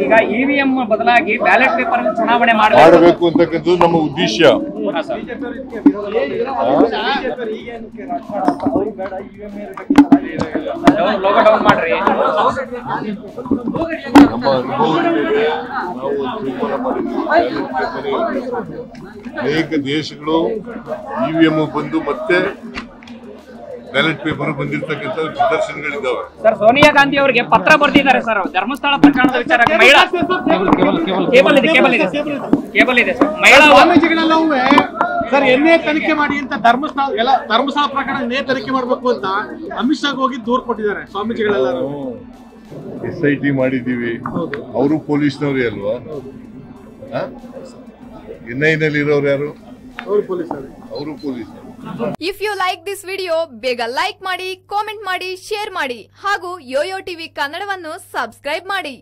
ಈಗ ಇವಿಎಂ ಬದಲಾಗಿ ballot paper ಚುನಾವಣೆ ಮಾಡಬೇಕು ಅಂತಕ್ಕಂಥದ್ದು ನಮ್ಮ ಉದ್ದೇಶ. ಡೌನ್ ಮಾಡ್ರಿ. ನಮ್ಮ ಅನುಭವದಲ್ಲಿ ನಾವು ತೀರ್ಮಾನ ಮಾಡಿದ್ದೀವಿ. ಅನೇಕ ದೇಶಗಳು ಇವಿಎಂ ಬಂದು ಮತ್ತೆ ಬ್ಯಾಲೆಟ್ ಪೇಪರ್ ಬಂದಿರತಕ್ಕಂಥ ನಿದರ್ಶನಗಳಿದ್ದಾವೆ. ಸರ್, ಸೋನಿಯಾ ಗಾಂಧಿ ಅವರಿಗೆ ಪತ್ರ ಬರೆದಿದ್ದಾರೆ ಸರ್ ಧರ್ಮಸ್ಥಳ ಪ್ರಕರಣದ ವಿಚಾರಕ್ಕೆ. ಮಹಿಳಾ ಕೇಬಲ್ ಇದೆ ಸರ್. ಮಹಿಳಾ ಸ್ವಾಮೀಜಿಗಳೆಲ್ಲವೂ ಸರ್ ಎನ್ನೇ ತನಿಖೆ ಮಾಡಿ ಅಂತ ಧರ್ಮಸ್ಥಳ ಪ್ರಕರಣ ಎನ್ನೇ ತನಿಖೆ ಮಾಡಬೇಕು ಅಂತ ಅಮಿತ್ ಶಾ ಹೋಗಿ ದೂರು ಕೊಟ್ಟಿದ್ದಾರೆ ಸ್ವಾಮೀಜಿಗಳೆಲ್ಲರೂ. SIT ಮಾಡಿದ್ದೀವಿ. ಅವರು ಪೊಲೀಸ್ನವ್ರೇ ಅಲ್ವಾ? NI ನಲ್ಲಿ ಇರೋರು ಯಾರು? ಅವರು police. If you like this video ಬೇಗ ಲೈಕ್ ಮಾಡಿ, ಕಾಮೆಂಟ್ ಮಾಡಿ, ಶೇರ್ ಮಾಡಿ ಹಾಗೂ ಯೋಯೋ ಟಿವಿ ಕನ್ನಡವನ್ನು ಸಬ್ಸ್ಕ್ರೈಬ್ ಮಾಡಿ.